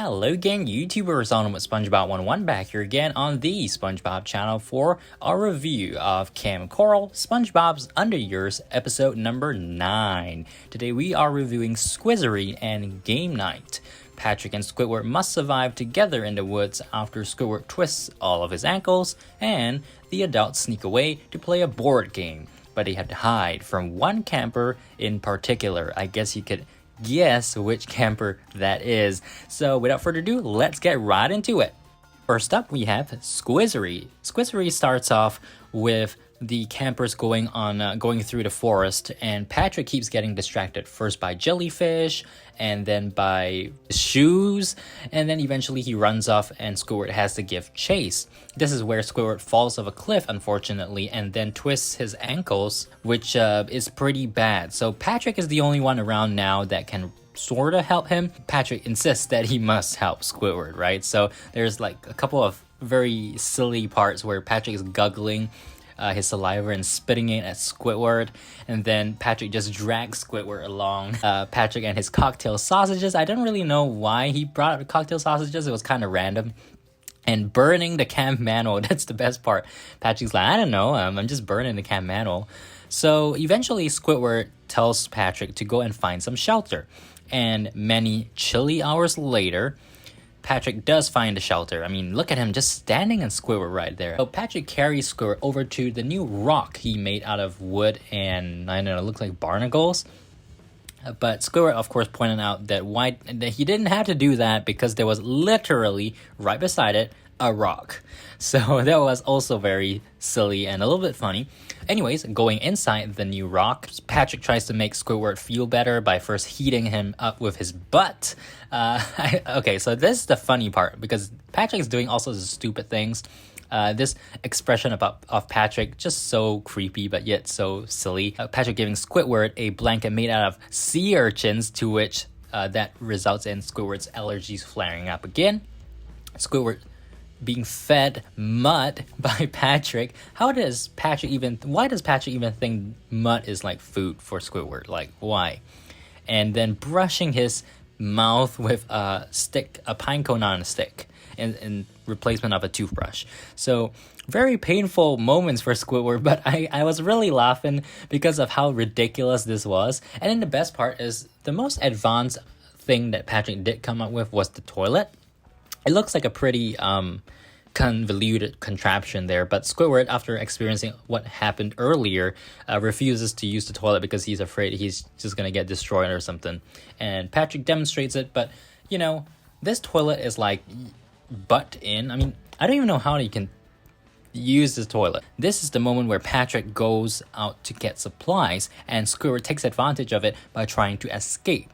Hello gang, YouTubers on with SpongeBob 101 back here again on the SpongeBob channel for our review of Kamp Koral, SpongeBob's Under Years, episode number 9. Today we are reviewing Squizzery and Game Night. Patrick and Squidward must survive together in the woods after Squidward twists all of his ankles, and the adults sneak away to play a board game. But they had to hide from one camper in particular. I guess you could guess which camper that is. So without further ado, let's get right into it. First up, we have Squizzery. Squizzery starts off with the campers going through the forest, and Patrick keeps getting distracted first by jellyfish and then by shoes, and then eventually he runs off and Squidward has to give chase. This is where Squidward falls off a cliff, unfortunately, and then twists his ankles, which is pretty bad. So Patrick is the only one around now that can sort of help him. Patrick insists that he must help Squidward, right? So there's like a couple of very silly parts where Patrick is guggling his saliva and spitting it at Squidward, and then Patrick just drags Squidward along. Patrick and his cocktail sausages. I don't really know why he brought up the cocktail sausages. It was kind of random. And burning the camp manual. That's the best part. Patrick's like, I don't know, I'm just burning the camp manual. So eventually Squidward tells Patrick to go and find some shelter. And many chilly hours later, Patrick does find a shelter. I mean, look at him just standing on Squidward right there. So Patrick carries Squidward over to the new rock he made out of wood and, I don't know, it looks like barnacles. But Squidward, of course, pointed out that he didn't have to do that because there was literally, right beside it, a rock. So that was also very silly and a little bit funny. Anyways, going inside the new rock, Patrick tries to make Squidward feel better by first heating him up with his butt. Okay, so this is the funny part because Patrick is doing all sorts of stupid things. This expression of Patrick, just so creepy but yet so silly. Patrick giving Squidward a blanket made out of sea urchins, to which that results in Squidward's allergies flaring up again. Squidward being fed mud by Patrick. Why does Patrick even think mud is like food for Squidward? Like, why? And then brushing his mouth with a pine cone on a stick in replacement of a toothbrush. So very painful moments for Squidward, but I was really laughing because of how ridiculous this was. And then the best part is the most advanced thing that Patrick did come up with was the toilet. It looks like a pretty convoluted contraption there, but Squidward, after experiencing what happened earlier, refuses to use the toilet because he's afraid he's just gonna get destroyed or something. And Patrick demonstrates it, but you know, this toilet is like butt in. I mean, I don't even know how you can use this toilet. This is the moment where Patrick goes out to get supplies, and Squidward takes advantage of it by trying to escape.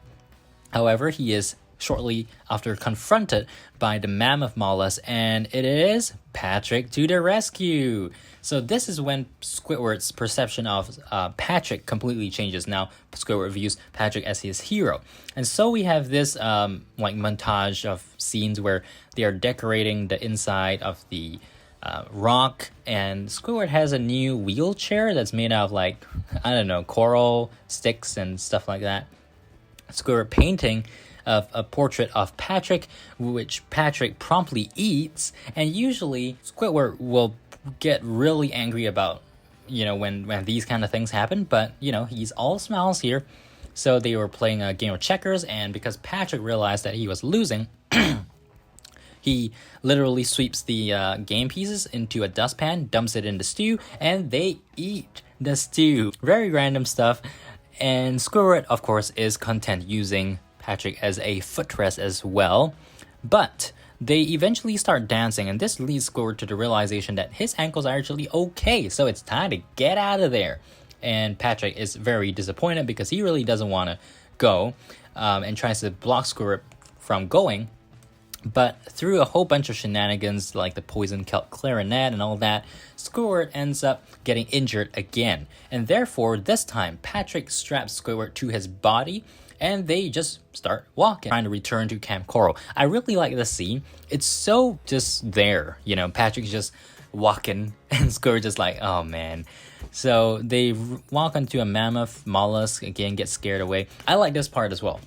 However, he is shortly after confronted by the mammoth mollusk, and it is Patrick to the rescue. So this is when Squidward's perception of Patrick completely changes. Now Squidward views Patrick as his hero. And so we have this like montage of scenes where they are decorating the inside of the rock, and Squidward has a new wheelchair that's made out of, like, I don't know, coral sticks and stuff like that. Squidward painting of a portrait of Patrick, which Patrick promptly eats, and usually Squidward will get really angry about, you know, when these kind of things happen, but you know, he's all smiles here. So they were playing a game of checkers, and because Patrick realized that he was losing, he literally sweeps the game pieces into a dustpan, dumps it in the stew, and they eat the stew. Very random stuff. And Squidward, of course, is content using Patrick as a footrest as well, but they eventually start dancing, and this leads Squidward to the realization that his ankles are actually okay, so it's time to get out of there. And Patrick is very disappointed because he really doesn't want to go, and tries to block Squidward from going. But through a whole bunch of shenanigans like the poison kelp clarinet and all that, Squidward ends up getting injured again. And therefore, this time, Patrick straps Squidward to his body, and they just start walking, trying to return to Kamp Koral. I really like this scene. It's so just there, you know, Patrick's just walking, and Squidward just like, oh man. So they walk onto a mammoth mollusk, again, get scared away. I like this part as well.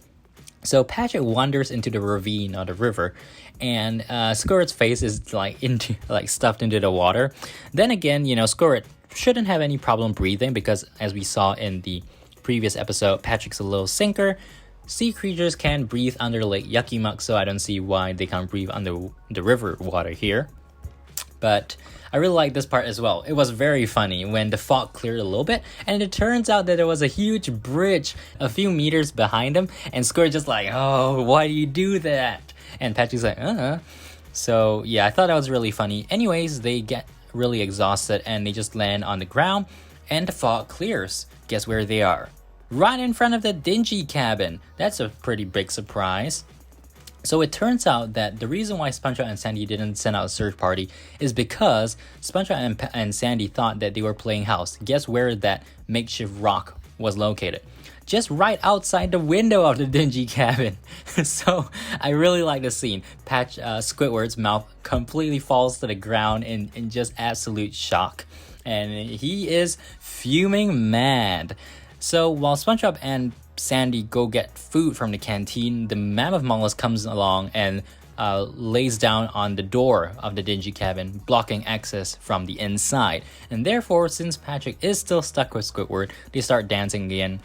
So Patrick wanders into the ravine or the river, and Squidward's face is like stuffed into the water. Then again, Squidward shouldn't have any problem breathing because, as we saw in the previous episode, Patrick's a little sinker. Sea creatures can breathe under Lake Yucky Muck, so I don't see why they can't breathe under the river water here. But I really like this part as well. It was very funny when the fog cleared a little bit, and it turns out that there was a huge bridge a few meters behind him, and Squidward just like, oh, why do you do that? And Patrick's like, So yeah, I thought that was really funny. Anyways, they get really exhausted and they just land on the ground, and the fog clears. Guess where they are? Right in front of the dingy cabin. That's a pretty big surprise. So it turns out that the reason why SpongeBob and Sandy didn't send out a search party is because SpongeBob and Sandy thought that they were playing house. Guess where that makeshift rock was located? Just right outside the window of the dingy cabin. So I really like the scene. Squidward's mouth completely falls to the ground in just absolute shock. And he is fuming mad. So while SpongeBob and Sandy go get food from the canteen, the mammoth mollusk comes along and lays down on the door of the dingy cabin, blocking access from the inside. And therefore, since Patrick is still stuck with Squidward, they start dancing again.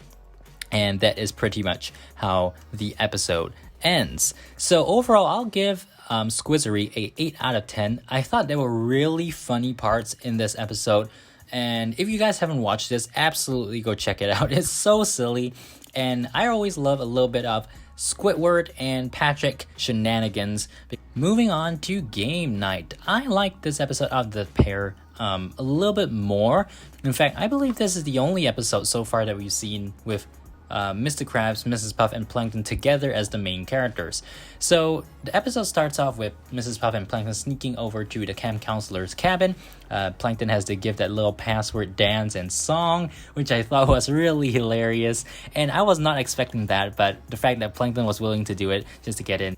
And that is pretty much how the episode ends. So overall, I'll give Squizzery a 8 out of 10. I thought there were really funny parts in this episode. And if you guys haven't watched this, absolutely go check it out. It's so silly. And I always love a little bit of Squidward and Patrick shenanigans. Moving on to game night. I like this episode of the pair a little bit more. In fact, I believe this is the only episode so far that we've seen with Mr. Krabs, Mrs. Puff, and Plankton together as the main characters. So the episode starts off with Mrs. Puff and Plankton sneaking over to the camp counselor's cabin. Plankton has to give that little password dance and song, which I thought was really hilarious. And I was not expecting that, but the fact that Plankton was willing to do it just to get in,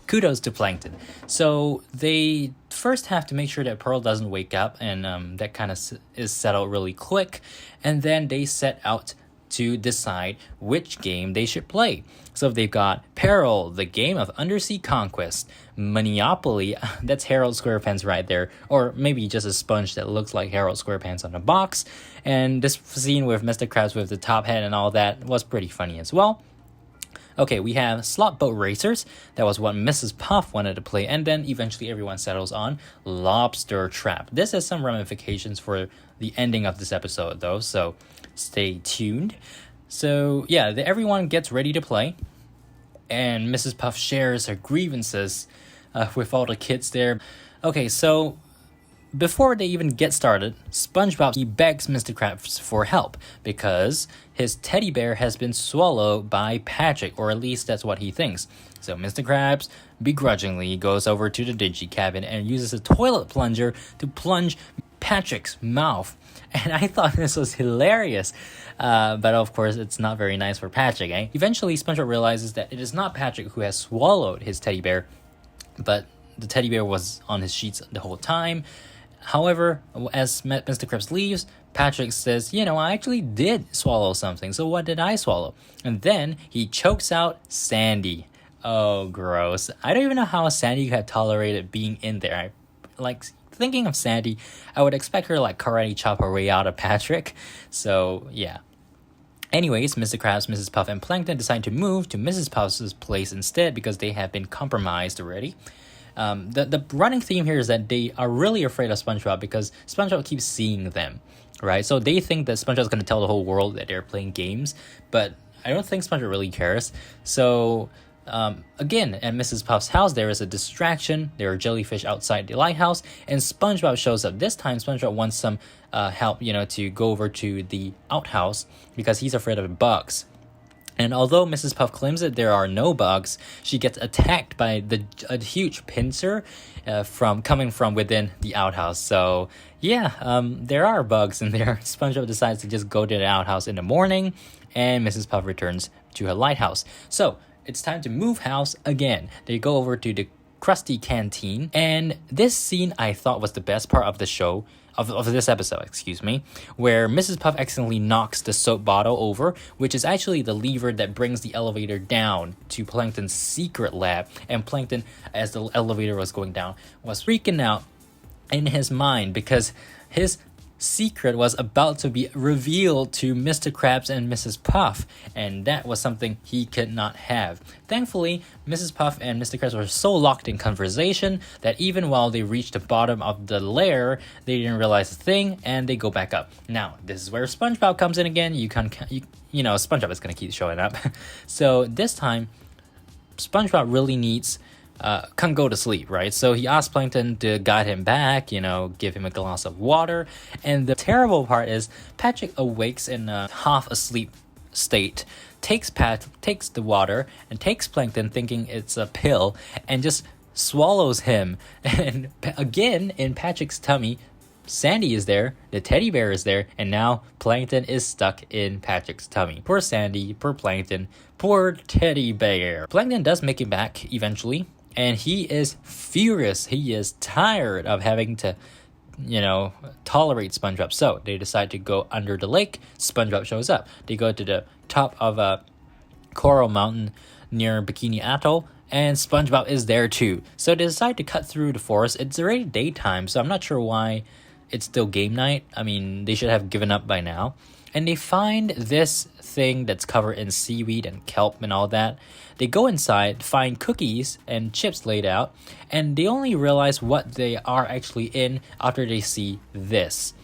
kudos to Plankton. So they first have to make sure that Pearl doesn't wake up, and that kind of is settled really quick. And then they set out to decide which game they should play. So they've got Peril, the game of undersea conquest. Monopoly, that's Harold Squarepants right there, or maybe just a sponge that looks like Harold Squarepants on a box. And this scene with Mr. Krabs with the top hat and all that was pretty funny as well. Okay, we have Slot Boat Racers. That was what Mrs. Puff wanted to play, and then eventually everyone settles on Lobster Trap. This has some ramifications for the ending of this episode though, so stay tuned. So yeah, everyone gets ready to play, and Mrs. Puff shares her grievances with all the kids there. Okay, so before they even get started, SpongeBob, he begs Mr. Krabs for help because his teddy bear has been swallowed by Patrick, or at least that's what he thinks. So Mr. Krabs begrudgingly goes over to the dingy cabin and uses a toilet plunger to plunge Patrick's mouth. And I thought this was hilarious. But of course, it's not very nice for Patrick, eh? Eventually, SpongeBob realizes that it is not Patrick who has swallowed his teddy bear, but the teddy bear was on his sheets the whole time. However, as Mr. Krabs leaves, Patrick says, I actually did swallow something, so what did I swallow? And then he chokes out Sandy. Oh, gross. I don't even know how Sandy had tolerated being in there. Thinking of Sandy, I would expect her karate chop her way out of Patrick. So, yeah. Anyways, Mr. Krabs, Mrs. Puff, and Plankton decide to move to Mrs. Puff's place instead because they have been compromised already. The running theme here is that they are really afraid of SpongeBob because SpongeBob keeps seeing them, right? So they think that SpongeBob is going to tell the whole world that they're playing games, but I don't think SpongeBob really cares. So again, at Mrs. Puff's house, there is a distraction. There are jellyfish outside the lighthouse, and SpongeBob shows up. This time, SpongeBob wants some help, to go over to the outhouse because he's afraid of bugs. And although Mrs. Puff claims that there are no bugs, she gets attacked by a huge pincer coming from within the outhouse. So yeah, there are bugs in there. SpongeBob decides to just go to the outhouse in the morning, and Mrs. Puff returns to her lighthouse. So it's time to move house again. They go over to the Krusty Canteen. And this scene I thought was the best part of the show, of this episode, excuse me, where Mrs. Puff accidentally knocks the soap bottle over, which is actually the lever that brings the elevator down to Plankton's secret lab. And Plankton, as the elevator was going down, was freaking out in his mind because his secret was about to be revealed to Mr. Krabs and Mrs. Puff, and that was something he could not have. Thankfully, Mrs. Puff and Mr. Krabs were so locked in conversation that even while they reached the bottom of the lair, they didn't realize a thing, and they go back up. Now, this is where SpongeBob comes in again. You know, SpongeBob is gonna keep showing up. So this time, SpongeBob really needs can't go to sleep, right? So he asked Plankton to guide him back, you know, give him a glass of water. And the terrible part is Patrick awakes in a half asleep state, takes the water and takes Plankton thinking it's a pill and just swallows him. And again, in Patrick's tummy, Sandy is there, the teddy bear is there, and now Plankton is stuck in Patrick's tummy. Poor Sandy, poor Plankton, poor teddy bear. Plankton does make it back eventually, and he is furious. He is tired of having to, you know, tolerate SpongeBob. So they decide to go under the lake. SpongeBob shows up. They go to the top of a coral mountain near Bikini Atoll, and SpongeBob is there too. So they decide to cut through the forest. It's already daytime, so I'm not sure why it's still game night. I mean, they should have given up by now. And they find this thing that's covered in seaweed and kelp and all that. They go inside, find cookies and chips laid out, and they only realize what they are actually in after they see this.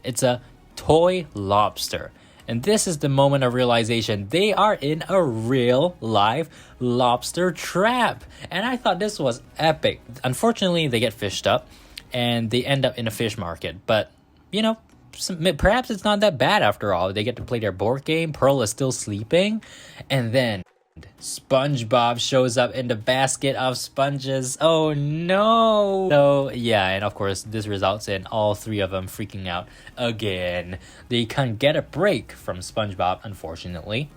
It's a toy lobster. And this is the moment of realization. They are in a real live lobster trap. And I thought this was epic. Unfortunately, they get fished up and they end up in a fish market. But, you know, perhaps it's not that bad after all. They get to play their board game. Pearl is still sleeping. And then SpongeBob shows up in the basket of sponges. Oh no! So yeah, and of course this results in all three of them freaking out again. They can't get a break from SpongeBob, unfortunately.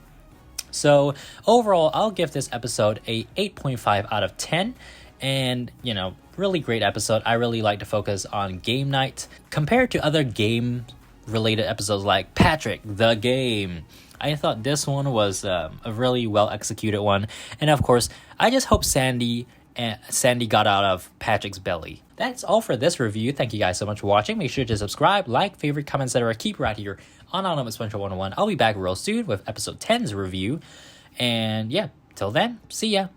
So overall, I'll give this episode a 8.5 out of 10. And, you know, really great episode. I really like to focus on game night compared to other game related episodes like Patrick the Game. I thought this one was a really well executed one. And of course, I just hope Sandy got out of Patrick's belly. That's all for this review. Thank you guys so much for watching. Make sure to subscribe, like, favorite, comment, etc. Keep right here on Autonomous SpongeBob 101. I'll be back real soon with episode 10's review. And yeah, till then, see ya.